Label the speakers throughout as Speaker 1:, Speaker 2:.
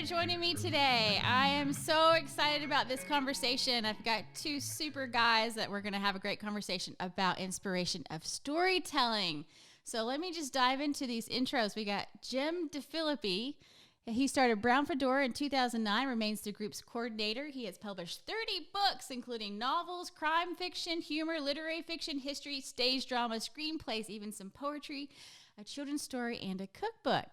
Speaker 1: joining me today. I am so excited about this conversation. I've got two super guys that we're going to have a great conversation about inspiration of storytelling. So let me just dive into these intros. We got Jim DeFilippi. He started Brown Fedora in 2009, remains the group's coordinator. He has published 30 books, including novels, crime fiction, humor, literary fiction, history, stage drama, screenplays, even some poetry, a children's story, and a cookbook.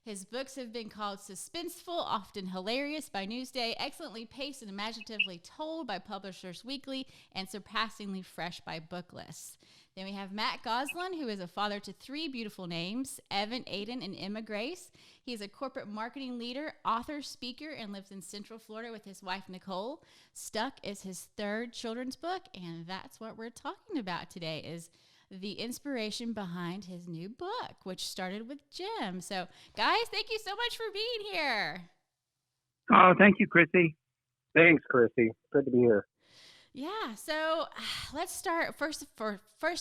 Speaker 1: His books have been called suspenseful, often hilarious by Newsday, excellently paced and imaginatively told by Publishers Weekly, and surpassingly fresh by Booklist. Then we have Matt Gosselin, who is a father to three beautiful names, Evan, Aiden, and Emma Grace. He is a corporate marketing leader, author, speaker, and lives in Central Florida with his wife, Nicole. Stuck is his third children's book, and that's what we're talking about today, is the inspiration behind his new book, which started with Jim. So, guys, thank you so much for being here.
Speaker 2: Oh, thank you, Chrissy.
Speaker 3: Thanks, Chrissy. Good to be here.
Speaker 1: Yeah, so let's start first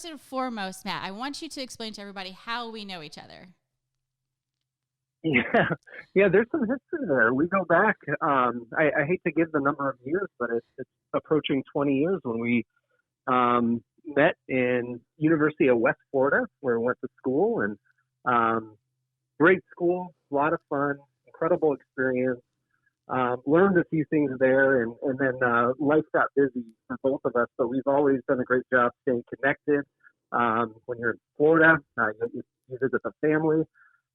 Speaker 1: and foremost, Matt. I want you to explain to everybody how we know each other.
Speaker 3: Yeah, there's some history there. We go back. I hate to give the number of years, but it's approaching 20 years when we met in University of West Florida, where we went to school, and great school, a lot of fun, incredible experience. Learned a few things there, and then life got busy for both of us, but we've always done a great job staying connected. When you're in Florida, you visit the family.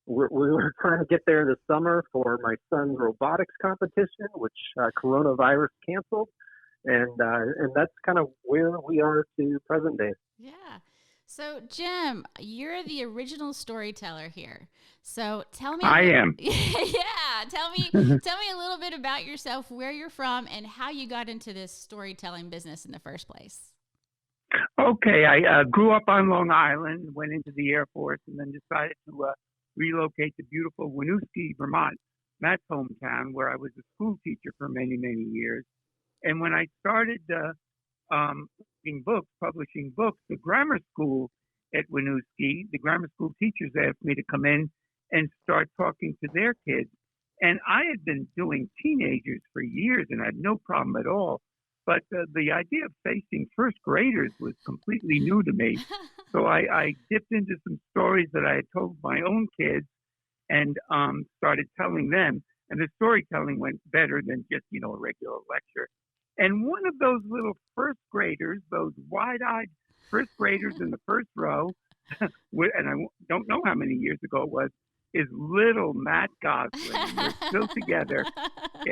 Speaker 3: We were trying to get there this summer for my son's robotics competition, which coronavirus canceled. And that's kind of where we are to present day.
Speaker 1: Yeah. So, Jim, you're the original storyteller here. So tell me.
Speaker 2: I am.
Speaker 1: Yeah. Tell me a little bit about yourself, where you're from, and how you got into this storytelling business in the first place.
Speaker 2: Okay, I grew up on Long Island, went into the Air Force, and then decided to relocate to beautiful Winooski, Vermont, Matt's hometown, where I was a school teacher for many, many years. And when I started publishing books, the grammar school at Winooski, the grammar school teachers asked me to come in and start talking to their kids. And I had been doing teenagers for years and had no problem at all. But the idea of facing first graders was completely new to me. So I dipped into some stories that I had told my own kids and started telling them. And the storytelling went better than just, a regular lecture. And one of those little first graders, those wide-eyed first graders in the first row, and I don't know how many years ago it was, is little Matt Gosselin. We're still together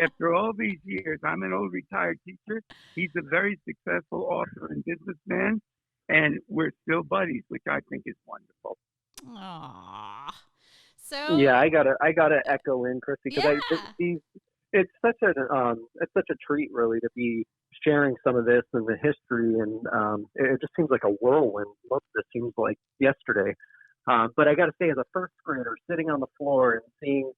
Speaker 2: after all these years. I'm an old retired teacher. He's a very successful author and businessman, and we're still buddies, which I think is wonderful.
Speaker 1: Aww. So
Speaker 3: yeah, I gotta echo in, Chrissy, because it's such a treat, really, to be sharing some of this and the history, and it just seems like a whirlwind. Most of it seems like yesterday. But I got to say, as a first grader, sitting on the floor and seeing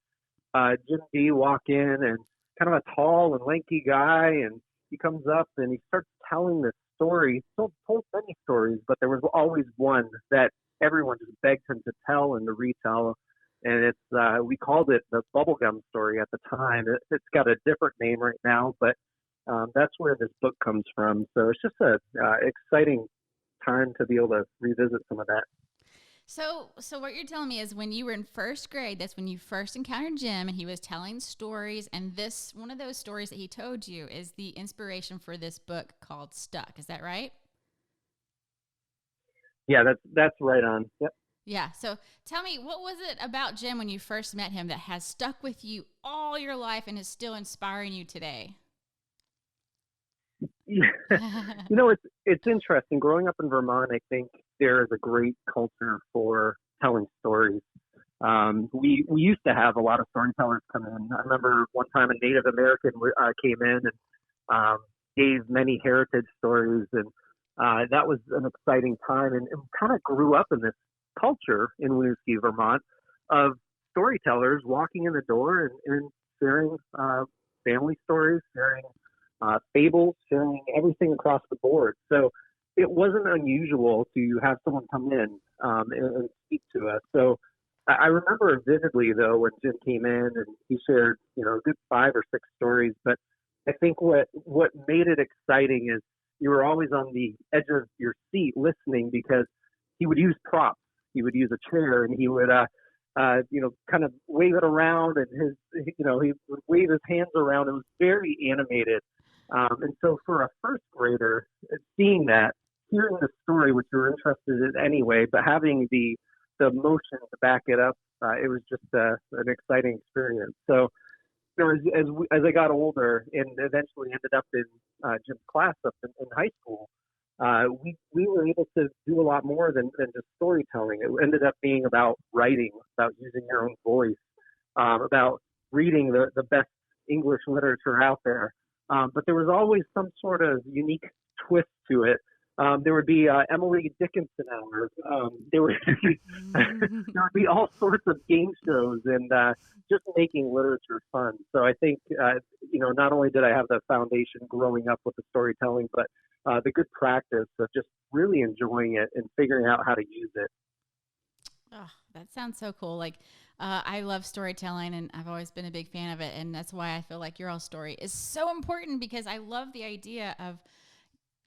Speaker 3: Jim D walk in, and kind of a tall and lanky guy, and he comes up and he starts telling this story. He told many stories, but there was always one that everyone just begged him to tell and to retell. And it's we called it the bubblegum story at the time. It's got a different name right now, but that's where this book comes from. So it's just a exciting time to be able to revisit some of that.
Speaker 1: So what you're telling me is when you were in first grade, that's when you first encountered Jim, and he was telling stories, and this one of those stories that he told you is the inspiration for this book called Stuck. Is that right?
Speaker 3: Yeah, that's right on. Yep.
Speaker 1: Yeah. So tell me, what was it about Jim when you first met him that has stuck with you all your life and is still inspiring you today?
Speaker 3: Yeah. It's interesting. Growing up in Vermont, I think there is a great culture for telling stories. We used to have a lot of storytellers come in. I remember one time a Native American came in and gave many heritage stories, and that was an exciting time, and kind of grew up in this culture in Winooski, Vermont, of storytellers walking in the door and sharing family stories, sharing fables, sharing everything across the board. So it wasn't unusual to have someone come in and speak to us. So I remember vividly though when Jim came in and he shared, a good 5 or 6 stories. But I think what made it exciting is you were always on the edge of your seat listening, because he would use props. He would use a chair, and he would, kind of wave it around, and he would wave his hands around. It was very animated. And so for a first grader, seeing that, hearing the story, which you're interested in anyway, but having the emotion to back it up, it was just an exciting experience. So, as I got older and eventually ended up in Jim's class up in high school, we were able to do a lot more than just storytelling. It ended up being about writing, about using your own voice, about reading the best English literature out there. But there was always some sort of unique twist to it. There would be Emily Dickinson hours. There would be all sorts of game shows and just making literature fun. So I think, not only did I have the foundation growing up with the storytelling, but the good practice of just really enjoying it and figuring out how to use it.
Speaker 1: Oh, that sounds so cool. Like, I love storytelling, and I've always been a big fan of it. And that's why I feel like your all story is so important, because I love the idea of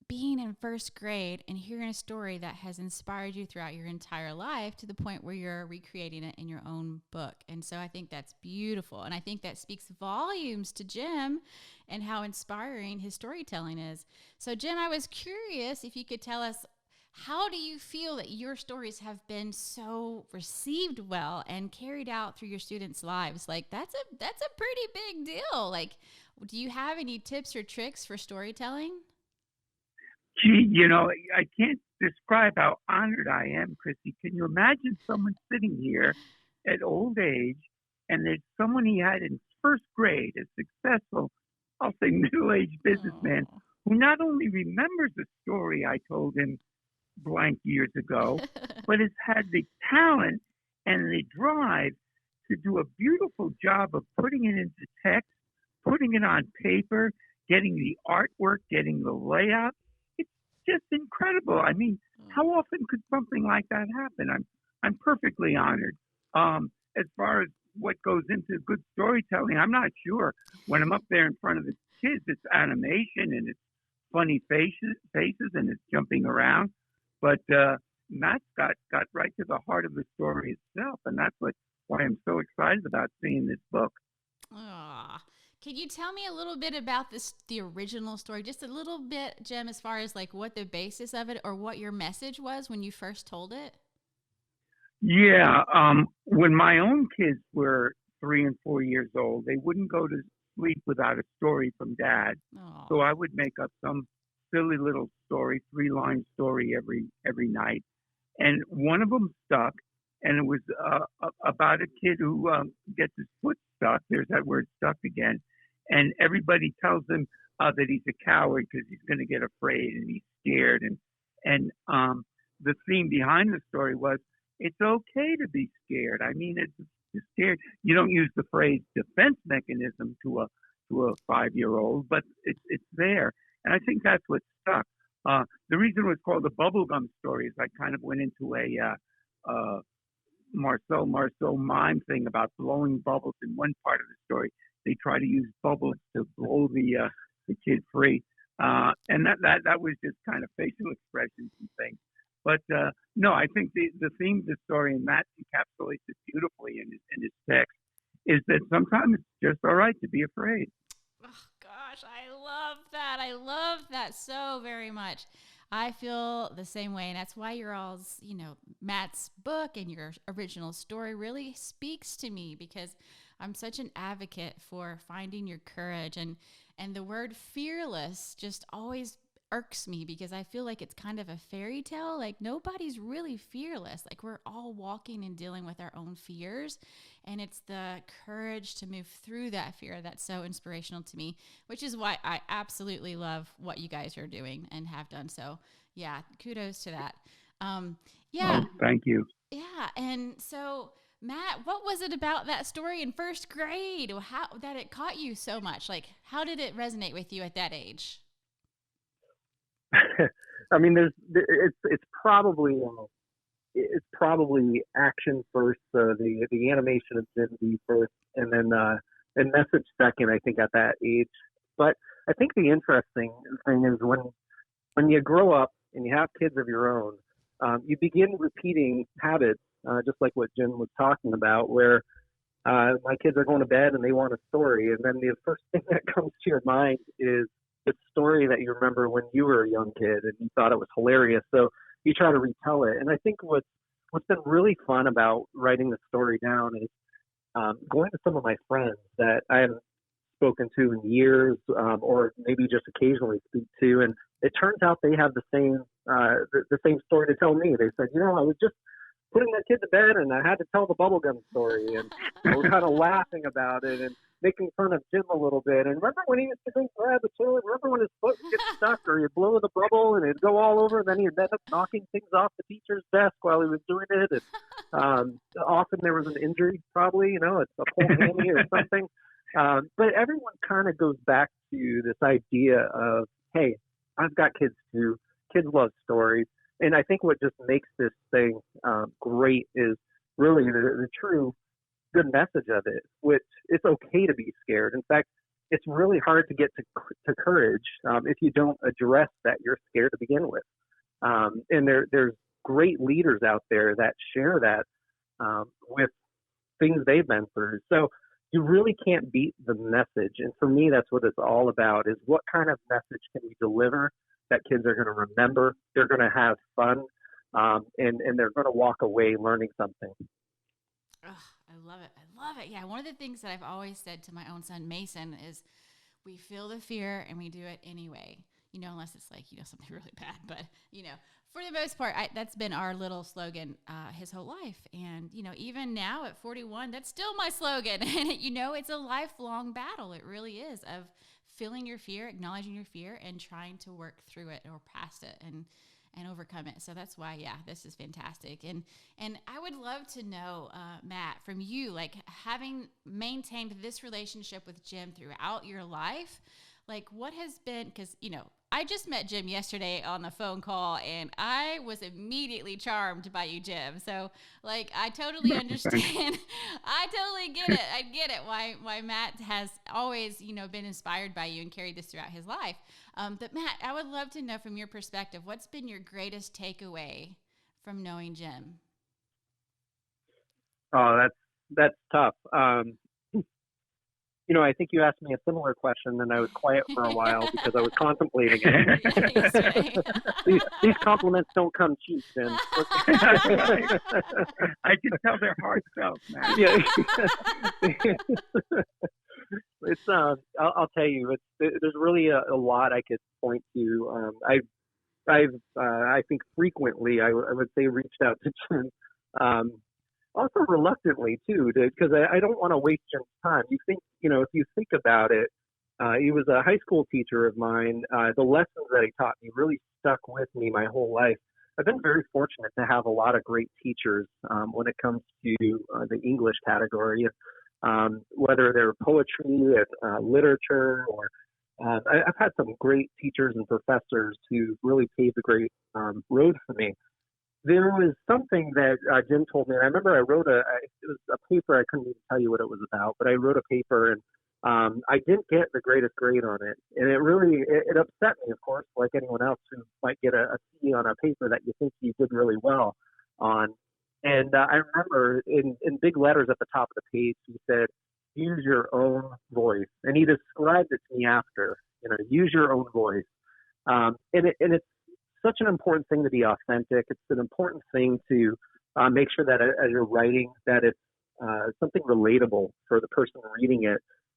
Speaker 1: being in first grade and hearing a story that has inspired you throughout your entire life to the point where you're recreating it in your own book. And so I think that's beautiful. And I think that speaks volumes to Jim and how inspiring his storytelling is. So Jim, I was curious if you could tell us, how do you feel that your stories have been so received well and carried out through your students' lives? Like, that's a pretty big deal. Like, do you have any tips or tricks for storytelling?
Speaker 2: Gee, I can't describe how honored I am, Chrissy. Can you imagine someone sitting here at old age, and there's someone he had in first grade, a successful, I'll say middle-aged businessman, who not only remembers the story I told him blank years ago, but has had the talent and the drive to do a beautiful job of putting it into text, putting it on paper, getting the artwork, getting the layout. Just incredible. I mean, how often could something like that happen? I'm perfectly honored. As far as what goes into good storytelling, I'm not sure. When I'm up there in front of the kids, it's animation and it's funny faces and it's jumping around. But Matt's got right to the heart of the story itself, and that's why I'm so excited about seeing this book.
Speaker 1: Aww. Can you tell me a little bit about the original story? Just a little bit, Jim, as far as like what the basis of it or what your message was when you first told it?
Speaker 2: Yeah. When my own kids were 3 and 4 years old, they wouldn't go to sleep without a story from Dad.
Speaker 1: Aww.
Speaker 2: So I would make up some silly little story, 3-line story every night. And one of them stuck, and it was about a kid who gets his foot stuck. There's that word stuck again. And everybody tells him that he's a coward because he's going to get afraid and he's scared. And the theme behind the story was, it's okay to be scared. I mean, it's scared. You don't use the phrase defense mechanism to a 5-year-old, but it's there. And I think that's what stuck. The reason it was called the bubblegum story is I kind of went into a Marceau mime thing about blowing bubbles in one part of the story. They try to use bubbles to blow the kid free, and that was just kind of facial expressions and things. But no, I think the theme of the story, and Matt encapsulates it beautifully in his text, is that sometimes it's just all right to be afraid.
Speaker 1: Oh, gosh, I love that. I love that so very much. I feel the same way, and that's why Matt's book and your original story really speaks to me, because I'm such an advocate for finding your courage, and the word fearless just always irks me, because I feel like it's kind of a fairy tale. Like, nobody's really fearless. Like, we're all walking and dealing with our own fears, and it's the courage to move through that fear that's so inspirational to me, which is why I absolutely love what you guys are doing and have done. So yeah, kudos to that. Yeah.
Speaker 2: Oh, thank you.
Speaker 1: Yeah. And so Matt, what was it about that story in first grade that it caught you so much? Like, how did it resonate with you at that age?
Speaker 3: I mean, it's probably it's probably action first, the animation of Gen Z first, and then and message second. I think at that age, but I think the interesting thing is when you grow up and you have kids of your own, you begin repeating habits, just like what Jim was talking about, where my kids are going to bed and they want a story, and then the first thing that comes to your mind is the story that you remember when you were a young kid and you thought it was hilarious. So you try to retell it. And I think what's been really fun about writing the story down is going to some of my friends that I haven't spoken to in years, or maybe just occasionally speak to, and it turns out they have the same story to tell me. They said, I was just putting that kid to bed and I had to tell the bubblegum story, and we're kind of laughing about it and making fun of Jim a little bit. And remember when he used to grab the toilet? Remember when his foot would get stuck, or he'd blow the bubble and it'd go all over, and then he'd end up knocking things off the teacher's desk while he was doing it. And often there was an injury, probably, it's a pulled hammy or something. But everyone kind of goes back to this idea of, hey, I've got kids too. Kids love stories. And I think what just makes this thing great is really the true good message of it, which it's okay to be scared. In fact, it's really hard to get to courage if you don't address that you're scared to begin with. And there's great leaders out there that share that with things they've been through. So you really can't beat the message. And for me, that's what it's all about, is what kind of message can we deliver that kids are going to remember, they're going to have fun, and they're going to walk away learning something.
Speaker 1: Oh, I love it. I love it. Yeah, one of the things that I've always said to my own son, Mason, is we feel the fear and we do it anyway, unless it's like, something really bad. But, for the most part, that's been our little slogan his whole life. And, even now at 41, that's still my slogan. And, it's a lifelong battle. It really is, of feeling your fear, acknowledging your fear, and trying to work through it or past it and overcome it. So that's why, this is fantastic. And I would love to know, Matt, from you, like, having maintained this relationship with Jim throughout your life, like, what has been, because, I just met Jim yesterday on the phone call, and I was immediately charmed by you, Jim. So, like, I totally understand. I totally get it. I get it why Matt has always, been inspired by you and carried this throughout his life. But Matt, I would love to know from your perspective, what's been your greatest takeaway from knowing Jim?
Speaker 3: Oh, that's tough. I think you asked me a similar question, and I was quiet for a while because I was contemplating it. These compliments don't come cheap, Jim.
Speaker 2: I can tell they're heartfelt, man.
Speaker 3: Yeah. It's I'll tell you, there's really a lot I could point to. I think frequently I would say reached out to Jim. Also reluctantly too, because I don't want to waste Jim's time. You think, if you think about it, he was a high school teacher of mine. The lessons that he taught me really stuck with me my whole life. I've been very fortunate to have a lot of great teachers when it comes to the English category, whether they're poetry, literature, or I've had some great teachers and professors who really paved a great road for me. There was something that Jim told me, and I remember I wrote it was a paper. I couldn't even tell you what it was about, but I wrote a paper, and I didn't get the greatest grade on it. And it really, it upset me, of course, like anyone else who might get a C on a paper that you think you did really well on. And I remember in big letters at the top of the page, he said, use your own voice. And he described it to me after, use your own voice. And it's such an important thing to be authentic. It's an important thing to make sure that as you're writing that it's something relatable for the person reading it.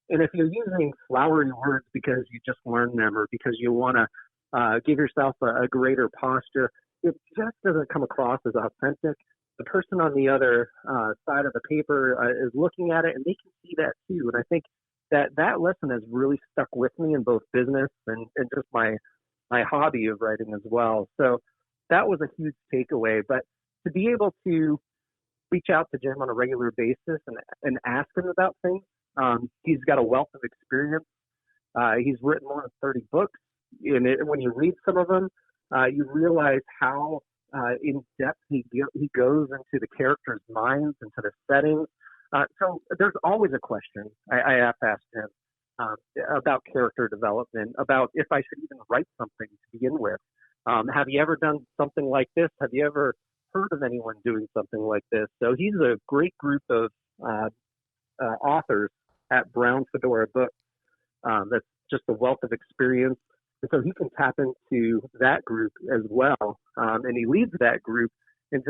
Speaker 3: And if you're using flowery words because you just learned them or because you want to give yourself a greater posture, it just doesn't come across as authentic. The person on the other side of the paper is looking at it, and they can see that too. And I think that lesson has really stuck with me in both business and just my hobby of writing as well. So that was a huge takeaway. But to be able to reach out to Jim on a regular basis and ask him about things, he's got a wealth of experience. He's written more than 30 books. And when you read some of them, you realize how in depth he goes into the characters' minds, into the settings. So there's always a question I have to ask him about character development, about if I should even write something to begin with. Have you ever done something like this? Have you ever heard of anyone doing something like this? So he's a great group of authors at Brown Fedora Books. That's just a wealth of experience. And so he can tap into that group as well. And he leads that group in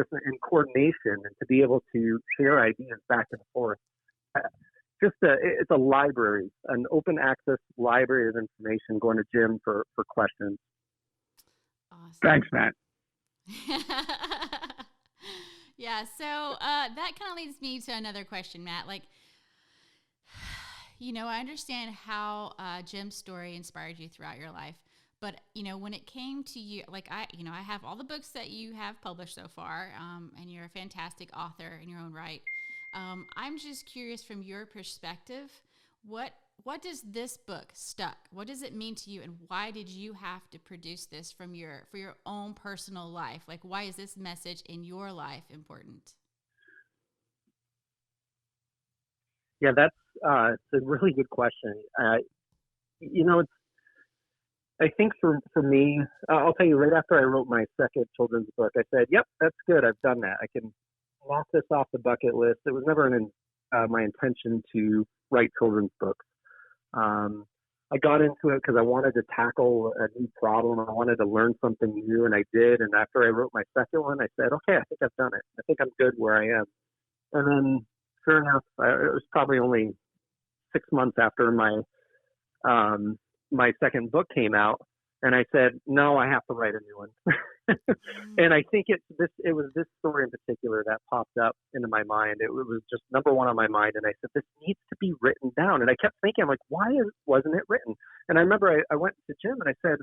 Speaker 3: coordination, and to be able to share ideas back and forth. It's a library, an open access library of information, going to Jim for questions.
Speaker 1: Awesome.
Speaker 2: Thanks, Matt.
Speaker 1: Yeah, so that kind of leads me to another question, Matt. Like, I understand how Jim's story inspired you throughout your life, but when it came to you, like I have all the books that you have published so far, and you're a fantastic author in your own right. I'm just curious, from your perspective, what does this book, Stuck, what does it mean to you, and why did you have to produce this for your own personal life? Like, why is this message in your life important?
Speaker 3: Yeah, that's it's a really good question. I think for me, I'll tell you, right after I wrote my second children's book, I said, "Yep, that's good. I've done that. I can knock this off the bucket list." It was never my intention to write children's books. I got into it because I wanted to tackle a new problem. I wanted to learn something new, and I did. And after I wrote my second one, I said, "Okay, I think I've done it. I think I'm good where I am." And then, sure enough, it was probably only 6 months after my second book came out, and I said, "No, I have to write a new one." And I think it was this story in particular that popped up into my mind. It was just number one on my mind, and I said, "This needs to be written down." And I kept thinking, I'm like, why wasn't it written? And I remember I went to Jim and I said,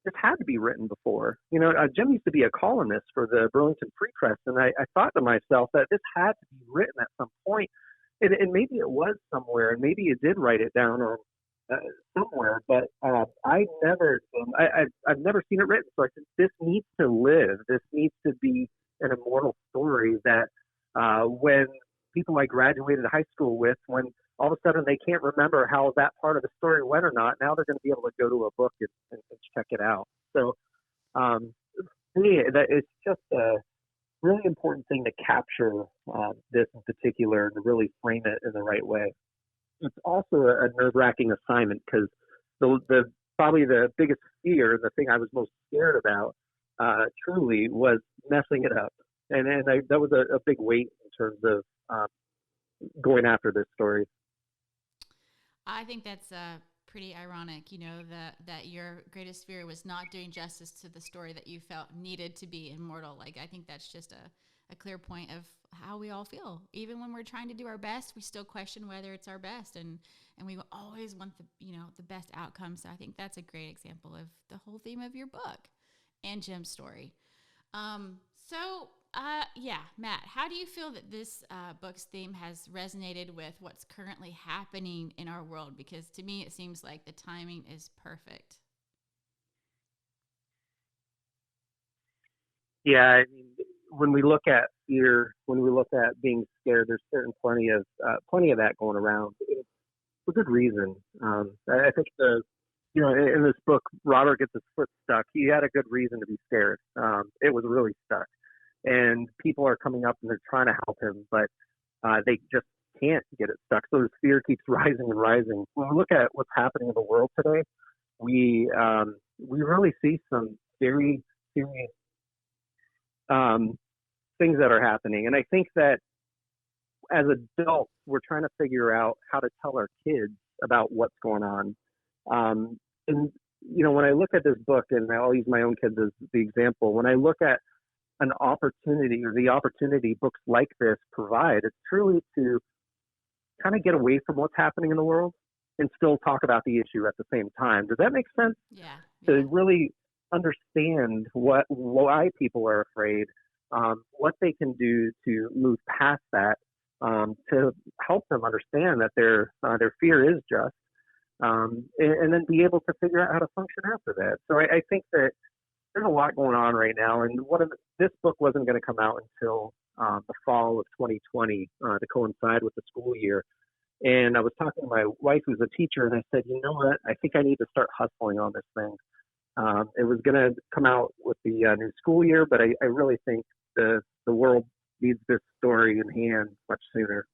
Speaker 3: "This had to be written before." Jim used to be a columnist for the Burlington Free Press, and I thought to myself that this had to be written at some point. And maybe it was somewhere, and maybe you did write it down or somewhere, but I've never seen it written. So I said, this needs to live. This needs to be an immortal story that when people I graduated high school with, when all of a sudden they can't remember how that part of the story went or not, now they're going to be able to go to a book and check it out. So for me, it's just a really important thing to capture this in particular and to really frame it in the right way. It's also a nerve-wracking assignment because the probably the biggest fear, the thing I was most scared about, truly was messing it up, and that was a big weight in terms of going after this story.
Speaker 1: I think that's pretty ironic, that your greatest fear was not doing justice to the story that you felt needed to be immortal. Like, I think that's just a clear point of how we all feel. Even when we're trying to do our best, we still question whether it's our best, and we always want the best outcome. So I think that's a great example of the whole theme of your book and Jim's story. Matt, how do you feel that this book's theme has resonated with what's currently happening in our world? Because to me, it seems like the timing is perfect.
Speaker 3: Yeah, I mean, when we look at fear, when we look at being scared, there's plenty of that going around for good reason. I think in this book, Robert gets his foot stuck. He had a good reason to be scared. It was really stuck, and people are coming up and they're trying to help him, but they just can't get it stuck. So his fear keeps rising and rising. When we look at what's happening in the world today, we really see some very serious things that are happening. And I think that as adults, we're trying to figure out how to tell our kids about what's going on. And when I look at this book, and I'll use my own kids as the example, when I look at an opportunity or the opportunity books like this provide, it's truly to kind of get away from what's happening in the world and still talk about the issue at the same time. Does that make sense?
Speaker 1: Yeah.
Speaker 3: To really understand why people are afraid, what they can do to move past that, to help them understand that their fear is just, and then be able to figure out how to function after that. So I think that there's a lot going on right now, and this book wasn't going to come out until the fall of 2020 to coincide with the school year. And I was talking to my wife, who's a teacher, and I said, you know what? I think I need to start hustling on this thing. It was going to come out with the new school year, but I really think the world needs this story in hand much sooner.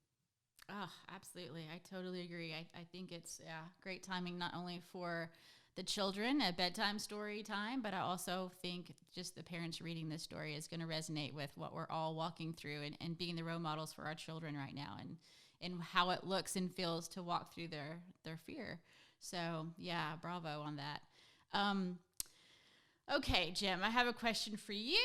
Speaker 1: Oh, absolutely. I totally agree. I think it's great timing, not only for the children at bedtime story time, but I also think just the parents reading this story is going to resonate with what we're all walking through and being the role models for our children right now and how it looks and feels to walk through their fear. So yeah, bravo on that. Okay, Jim, I have a question for you.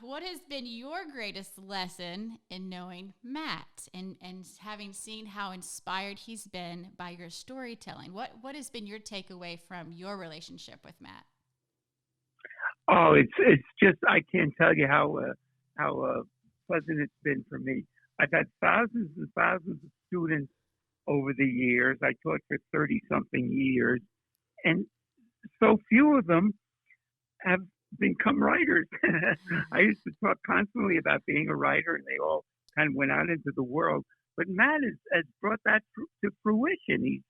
Speaker 1: What has been your greatest lesson in knowing Matt and having seen how inspired he's been by your storytelling? What has been your takeaway from your relationship with Matt?
Speaker 2: Oh, it's just, I can't tell you how pleasant it's been for me. I've had thousands and thousands of students over the years. I taught for 30-something years, and so few of them have become writers. I used to talk constantly about being a writer, and they all kind of went out into the world. But Matt has brought that to fruition.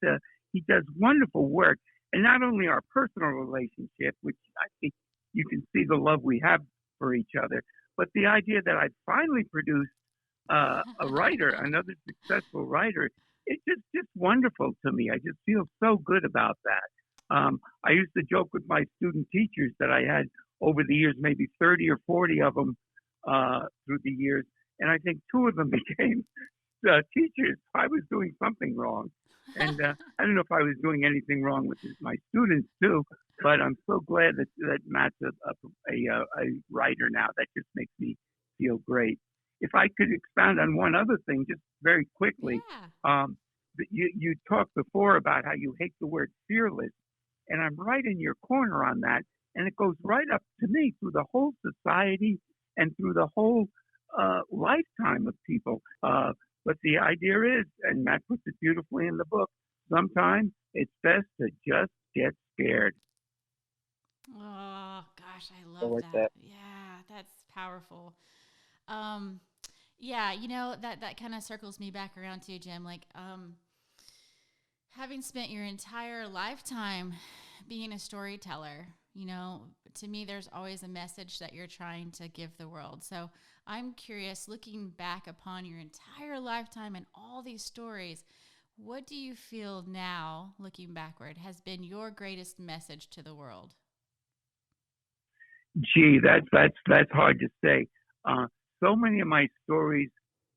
Speaker 2: He does wonderful work, and not only our personal relationship, which I think you can see the love we have for each other, but the idea that I finally produced a writer, another successful writer. It's just wonderful to me. I just feel so good about that. I used to joke with my student teachers that I had over the years, maybe 30 or 40 of them through the years, and I think 2 of them became teachers. I was doing something wrong, and I don't know if I was doing anything wrong with my students too. But I'm so glad that Matt's a writer now. That just makes me feel great. If I could expound on one other thing, just very quickly, you talked before about how you hate the word fearless, and I'm right in your corner on that. And it goes right up to me through the whole society and through the whole lifetime of people. But the idea is, and Matt puts it beautifully in the book, sometimes it's best to just get scared.
Speaker 1: Oh, gosh, I love that. Yeah, that's powerful. Yeah, that kind of circles me back around too, Jim. Like, having spent your entire lifetime being a storyteller, to me, there's always a message that you're trying to give the world. So I'm curious, looking back upon your entire lifetime and all these stories, what do you feel now, looking backward, has been your greatest message to the world?
Speaker 2: Gee, that's hard to say. So many of my stories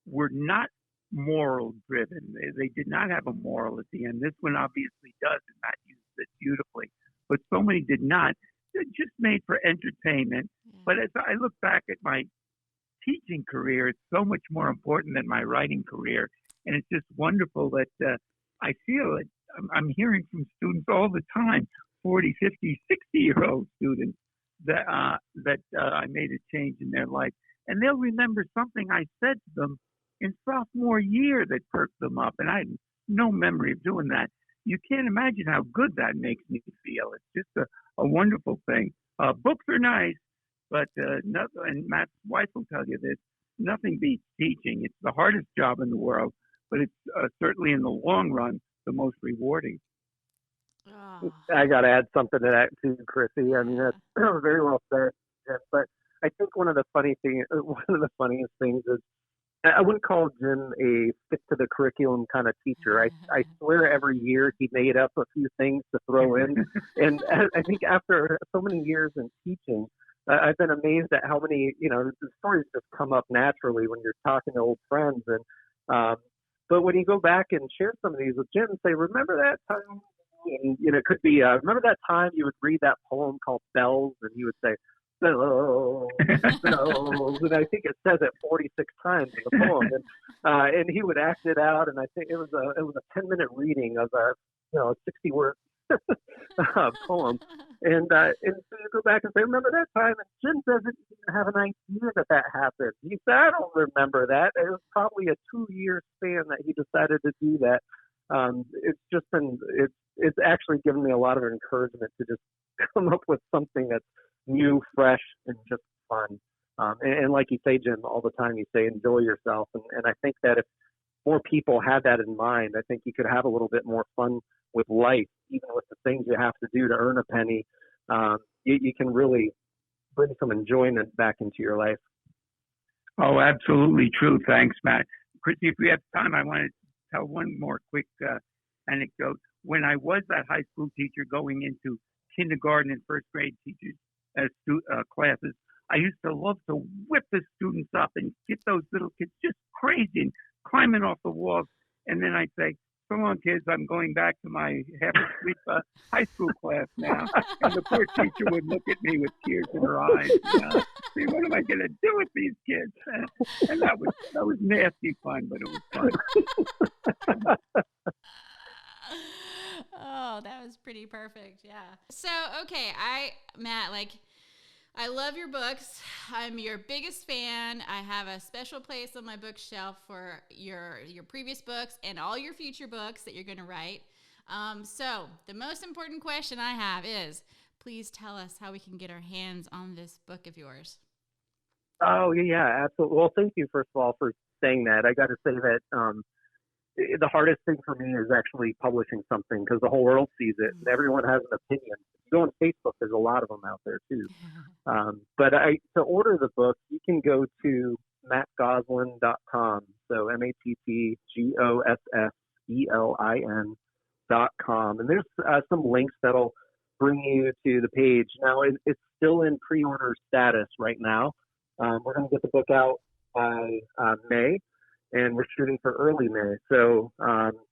Speaker 2: were not moral driven. They did not have a moral at the end. This one obviously does, and Matt uses it beautifully. But so many did not. They're just made for entertainment. Yeah. But as I look back at my teaching career, it's so much more important than my writing career. And it's just wonderful that I feel it. I'm hearing from students all the time, 40, 50, 60-year-old students, that I made a change in their life. And they'll remember something I said to them in sophomore year that perked them up. And I had no memory of doing that. You can't imagine how good that makes me feel. It's just a wonderful thing. Books are nice, but nothing, and Matt's wife will tell you this, nothing beats teaching. It's the hardest job in the world, but it's certainly in the long run the most rewarding.
Speaker 3: Oh. I got to add something to that too, Chrissy. I mean, that's very well said. But I think one of the funniest things is, I wouldn't call Jim a stick to the curriculum kind of teacher. I swear every year he made up a few things to throw in. And I think after so many years in teaching, I've been amazed at how many, the stories just come up naturally when you're talking to old friends. And but when you go back and share some of these with Jim and say, remember that time? And, it could be, remember that time you would read that poem called Bells? And he would say, bells, bells. And I think it says it 46 times in the poem. And he would act it out. And I think it was a 10-minute reading of a 60-word poem. And so you go back and say, remember that time? And Jim doesn't even have an idea that happened. He said, I don't remember that. It was probably a 2-year span that he decided to do that. It's just been, it's actually given me a lot of encouragement to just come up with something that's new, fresh, and just fun. And like you say, Jim, all the time you say enjoy yourself. And I think that if more people had that in mind, I think you could have a little bit more fun with life, even with the things you have to do to earn a penny. You can really bring some enjoyment back into your life.
Speaker 2: Oh, absolutely true. Thanks, Matt. Chrissy, if we have time, I want to tell one more quick anecdote. When I was that high school teacher going into kindergarten and first grade teachers classes, I used to love to whip the students up and get those little kids just crazy and climbing off the walls. And then I'd say, "Come on, kids, I'm going back to my half-asleep high school class now." And the poor teacher would look at me with tears in her eyes. See, what am I going to do with these kids? And that was nasty fun, but it was fun.
Speaker 1: Oh, that was pretty perfect. Yeah. So, okay, Matt, I love your books. I'm your biggest fan. I have a special place on my bookshelf for your previous books and all your future books that you're going to write. So the most important question I have is, please tell us how we can get our hands on this book of yours.
Speaker 3: Oh, yeah, absolutely. Well, thank you, first of all, for saying that. I got to say that the hardest thing for me is actually publishing something because the whole world sees it and everyone has an opinion. If you go on Facebook, there's a lot of them out there too. But to order the book, you can go to mattgosselin.com. So MattGosselin.com. And there's some links that'll bring you to the page. Now, it's still in pre-order status right now. We're going to get the book out by May. And we're shooting for early May. So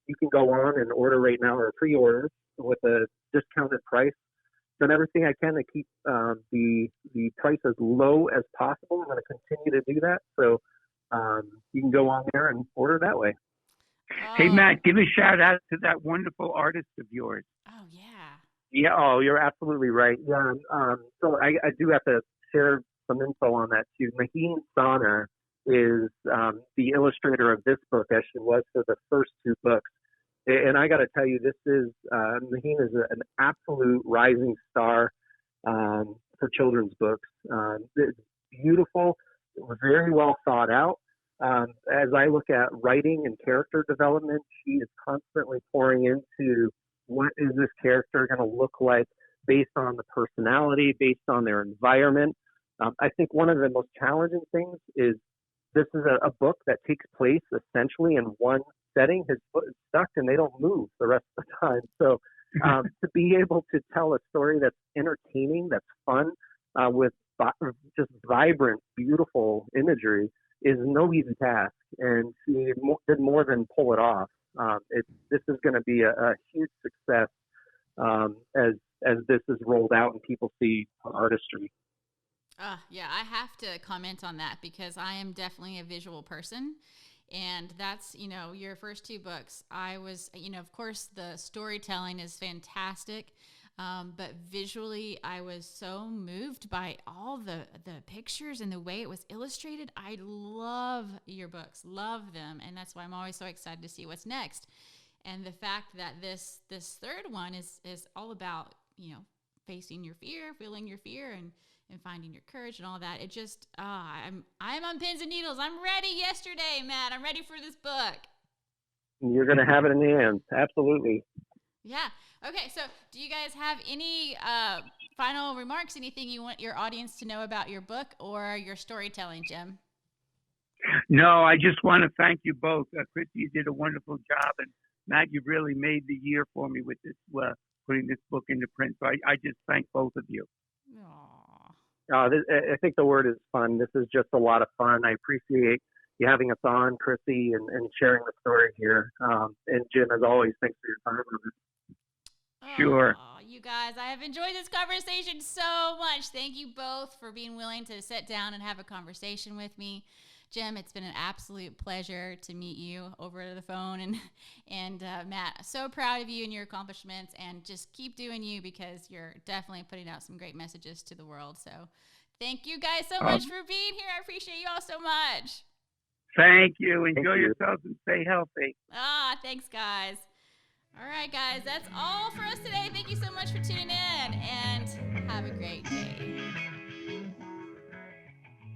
Speaker 3: you can go on and order right now or pre-orders with a discounted price. Done everything I can to keep the price as low as possible. I'm going to continue to do that. So you can go on there and order that way.
Speaker 2: Hey, Matt, give a shout out to that wonderful artist of yours.
Speaker 1: Oh, yeah.
Speaker 3: Yeah, oh, you're absolutely right. Yeah, so I do have to share some info on that too. Maheen Sana is the illustrator of this book, as she was for the first two books. And I got to tell you, this is Maheen is an absolute rising star for children's books. It's beautiful, very well thought out. As I look at writing and character development, she is constantly pouring into what is this character going to look like based on the personality, based on their environment. I think one of the most challenging things is this is a book that takes place essentially in one setting. His foot is stuck and they don't move the rest of the time. So to be able to tell a story that's entertaining, that's fun, with just vibrant, beautiful imagery is no easy task. And she did more than pull it off. This is going to be a huge success as this is rolled out and people see artistry.
Speaker 1: Yeah, I have to comment on that because I am definitely a visual person. And that's, your first two books. I was, of course, the storytelling is fantastic. But visually, I was so moved by all the pictures and the way it was illustrated. I love your books, love them. And that's why I'm always so excited to see what's next. And the fact that this third one is all about, facing your fear, feeling your fear, and finding your courage and all that. It just, I'm on pins and needles. I'm ready yesterday, Matt. I'm ready for this book.
Speaker 3: You're going to have it in the hands. Absolutely.
Speaker 1: Yeah. Okay. So do you guys have any final remarks, anything you want your audience to know about your book or your storytelling, Jim?
Speaker 2: No, I just want to thank you both. Chrissy, you did a wonderful job. And Matt, you really made the year for me with this, putting this book into print. So I just thank both of you.
Speaker 3: I think the word is fun. This is just a lot of fun. I appreciate you having us on, Chrissy, and sharing the story here. And Jim, as always, thanks for your time.
Speaker 2: Sure.
Speaker 1: You guys, I have enjoyed this conversation so much. Thank you both for being willing to sit down and have a conversation with me. Jim, it's been an absolute pleasure to meet you over the phone. And Matt, so proud of you and your accomplishments, and just keep doing you because you're definitely putting out some great messages to the world. So thank you guys so much for being here. I appreciate you all so much.
Speaker 2: Thank you. Enjoy yourselves and stay healthy.
Speaker 1: Thanks, guys. All right, guys, that's all for us today. Thank you so much for tuning in, and have a great day.